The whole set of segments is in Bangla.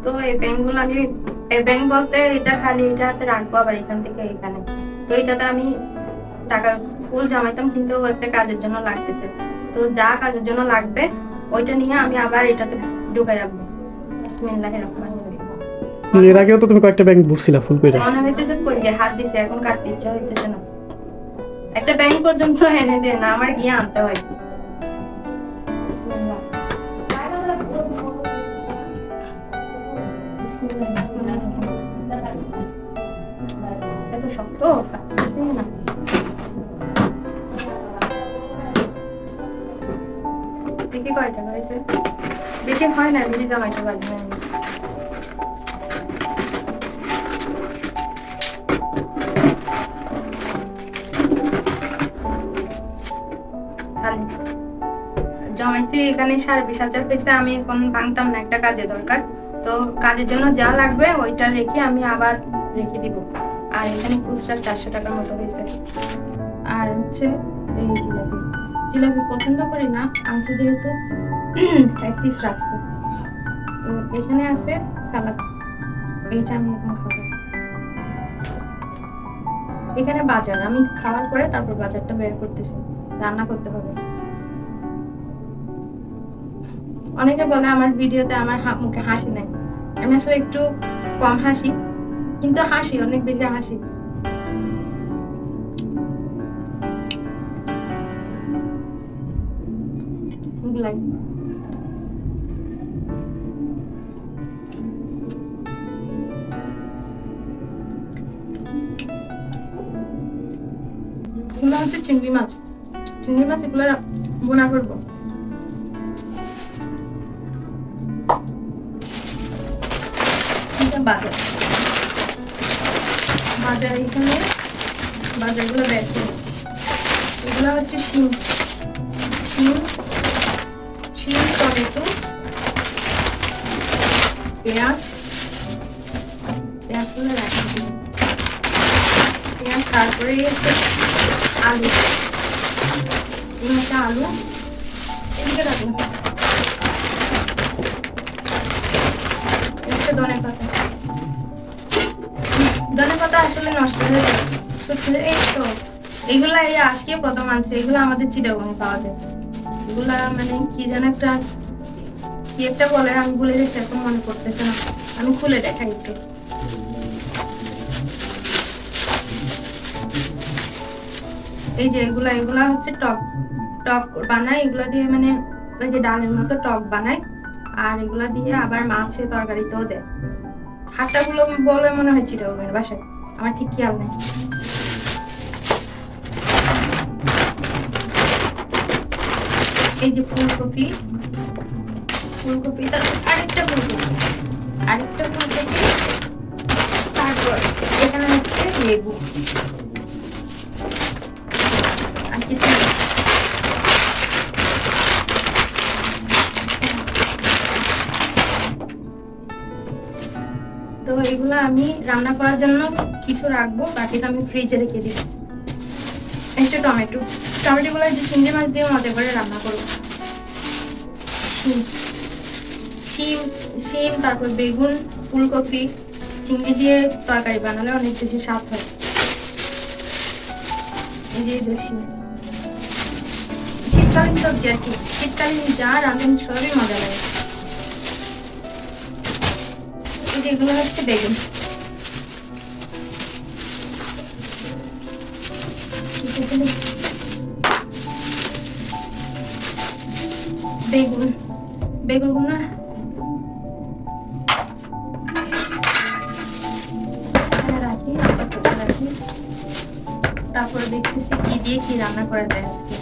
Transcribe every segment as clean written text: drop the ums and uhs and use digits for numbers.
তো এই ব্যাংকগুলো আমি এই ব্যাংক বলতে এটা খালি এটাতে রাখবো আবার এখান থেকে এখানে। তো এটাতে আমি টাকা ফুল জমাইতাম, কিন্তু একটা কাজের জন্য লাগতেছে। তো যা কাজের জন্য লাগবে ওইটা নিয়ে আমি আবার এটাতে ঢুকাই রাখবো। বিসমিল্লাহির রহমানির রহিম। এর আগেও তো তুমি কয়েকটা ব্যাংক ভরছিলা ফুল কইরা। মনে হইতেছে কই যে হাত দিছে, এখন কাটতে ইচ্ছা হইতেছে না। একটা ব্যাংক পর্যন্ত এনে দে না, আমার গিয়ে আনতে হয়। বিসমিল্লাহ। বিসমিল্লাহির রহমানির রহিম। এত শক্ত কাটতেছে না। দেখি কয়টা হয়েছে, বেশি হয় না, বেশি জমাইতে পারবো না আমি। খালি জমাইছি এখানে 20,500 পয়সা। আমি এখন ভাঙতাম না, একটা কাজে দরকার। তো কাজের জন্য যা লাগবে ওইটা রেখে আমি আবার রেখে দিব। আর এখানে খুচরা 400 টাকার মতো হয়েছে। আর হচ্ছে এই জিলাপি, জিলাপি পছন্দ করি না, আনছে যেহেতু এক পিস রাখছি। তো এখানে আছে সালাদ, এইটা আমি এখন খাবো। এখানে বাজার, আমি খাওয়ার পরে তারপর বাজারটা বের করতেছি, রান্না করতে হবে। অনেকে বলে আমার ভিডিওতে আমার মুখে হাসি নাই। আমি আসলে একটু কম হাসি, কিন্তু হাসি, অনেক বেশি হাসি। এগুলাই। এগুলো হচ্ছে চিংড়ি মাছ। চিংড়ি মাছ এগুলো বোনা করবো। এটা বাজার, বাজার এখানে বাজারগুলো বেছে। এগুলো হচ্ছে শিম, শিম, শিম, টমেটো, পেঁয়াজ, পেঁয়াজগুলো রাখি দিই। পেঁয়াজ, তারপরে হচ্ছে আলু, একটা আলু এদিকে রাখবো। হচ্ছে ধনে পাতা, ধনে পাতা আসলে নষ্ট হয়ে যায়। এই তো এগুলা এই আজকে প্রথম আনছে, এগুলো আমাদের চিটাগংয়ে পাওয়া যায়। এগুলা মানে কি যেন একটা, কি একটা বলে, আমি ভুলে গেছি, এখন মনে করতেছে না। আমি খুলে দেখাই একটু। এই যে এগুলা, এগুলা হচ্ছে টক, টক বানায় এগুলা দিয়ে, মানে ওই যে ডালের মতো টক বানায়। আর এগুলা দিয়ে আবার মাছের তরকারিতেও দেয়। হাট্টাগুলো বলে মনে হয় চিটাগংয়ের বাসায়, আমার ঠিক খেয়াল নেই। এই যে ফুলকপি, ফুলকপি, তারপর আরেকটা ফুলকপি, আরেকটা ফুলকপি, তারপর এখানে হচ্ছে লেবু, আর কিছু না। তো এগুলো আমি রান্না করার জন্য কিছু রাখবো, বাকিটা আমি ফ্রিজে রেখে দিব। একটা টমেটো, টমেটো গুলো যে চিংড়ি মাছ দিয়ে মজা করে রান্না করবো। শিম, শিম, শিম, তারপর বেগুন, ফুলকপি, চিংড়ি দিয়ে তরকারি বানালে অনেক বেশি স্বাদ হয়। এই যে বেশি শীতকালীন সবজি আর কি, শীতকালীন যা রান্না সবই মজা লাগে। এই যে এগুলো হচ্ছে বেগুন, বেগুন, বেগুন গুলো রাখি, রাখি। তারপরে দেখতেছি কি দিয়ে কি রান্না করা যায় আজকে।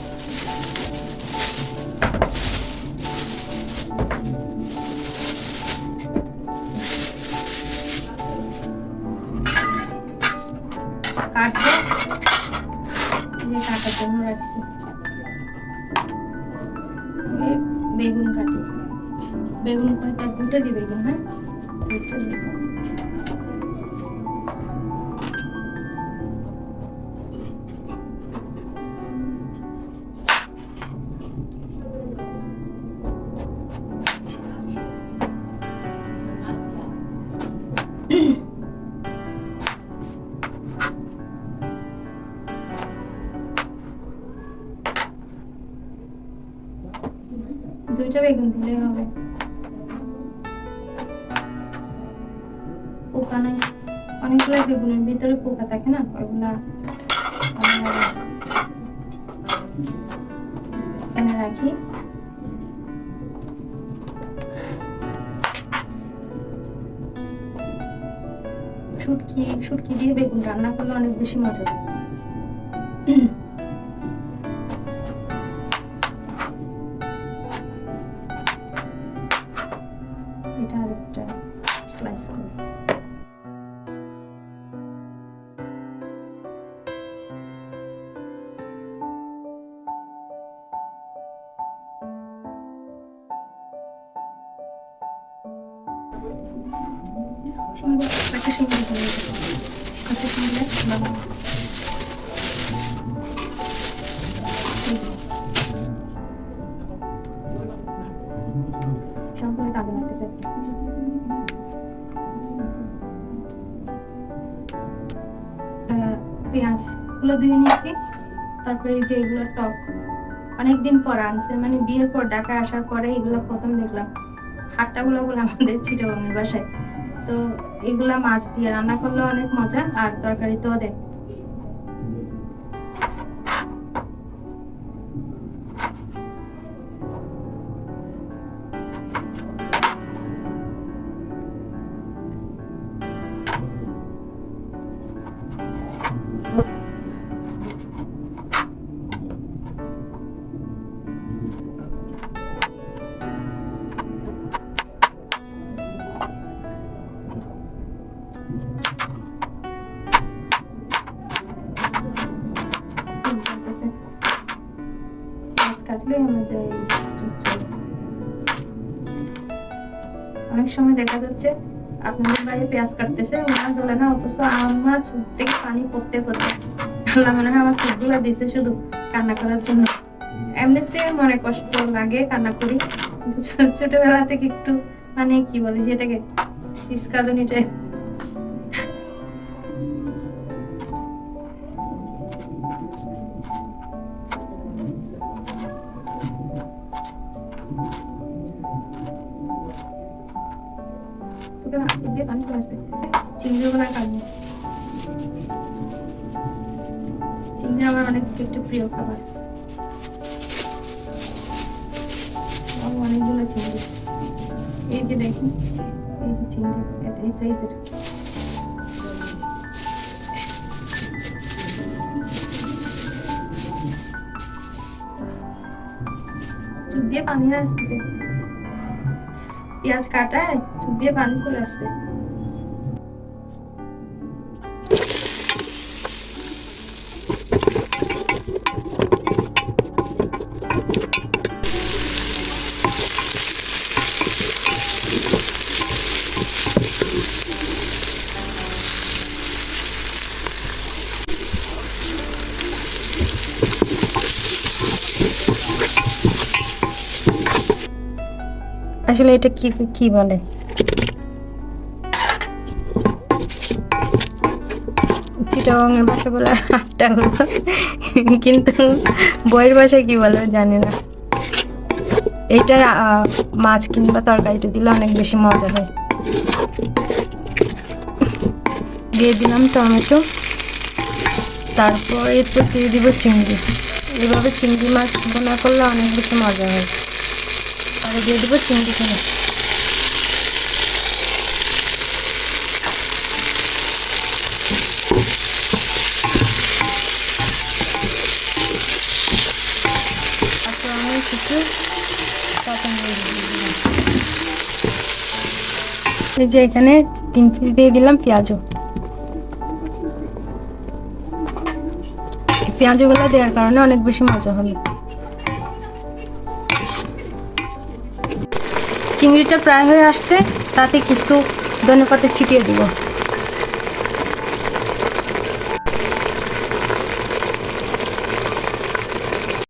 কাটবো, কাটার জন্য রাখছি। বেগুন কাটি, বেগুন কয়টা, দুটো দিবে বেগুন, হ্যাঁ দুটো দিব। 2টা বেগুন দিলে হবে। পোকা নাই, অনেকগুলো বেগুনের ভিতরে পোকা থাকে না, ওইগুলা আমরা এখানে রাখি। শুটকি দিয়ে বেগুন রান্না করলে অনেক বেশি মজা লাগে। এটা আরেকটা স্লাইস করে একটা শিঙি বাবা সবগুলো কাজে লাগতেছে আজকে। পেঁয়াজ গুলো ধুয়ে নিচ্ছি। তারপরে এই যে এগুলো টক অনেকদিন পর আনছে, মানে বিয়ের পর ঢাকায় আসার পরে এগুলো প্রথম দেখলাম। হাট্টাগুলো বলে আমাদের চিটাগাংয়ের বাসায়, তো এগুলা মাছ দিয়ে রান্না করলে অনেক মজা, আর তরকারিতেও দেয়। অনেক সময় দেখা যাচ্ছে আপনাদের বাইরে পেঁয়াজ কাটতেছে, ওনার জ্বলে না, অথচ আমার চোখ থেকে পানি পড়তে পড়তে আল্লাহ মনে হয় আমার চোখগুলো দিছে শুধু কান্না করার জন্য। এমনিতে মনে কষ্ট লাগে, কান্না করি, কিন্তু ছোটবেলা থেকে একটু মানে কি বলে সেটাকে সিসকাদনিটা চিংড়ি আমার অনেক একটু প্রিয় খাবার। অনেকগুলো চিংড়ি, এই যে দেখুন, এই যে চিংড়ি এই সাইজের। চোখ দিয়ে পানি আসতেছে, পেঁয়াজ কাটায় চোখ দিয়ে পানি চলে আসছে। আসলে এটা কি কি বলে, চিটাগাংয়ের ভাষা বলে হাট্টাগুলো, কিন্তু বইয়ের ভাষায় কি বলে জানি না। এইটা মাছ কিংবা তরকারিতে দিলে অনেক বেশি মজা হয়। দিয়ে দিলাম টমেটো, তারপর এরপর দিয়ে দিব চিংড়ি। এভাবে চিংড়ি মাছ বোনা করলে অনেক বেশি মজা হয়। আর দিয়ে দেবো চিংড়ি কিনে। আমি কিছু এই যে এখানে 3 পিস দিয়ে দিলাম পেঁয়াজও। পেঁয়াজগুলো দেওয়ার কারণে অনেক বেশি মজা হবে। চিংড়িটা প্রায় হয়ে আসছে, তাতে কিছু ধনেপাতা ছিটিয়ে দিব।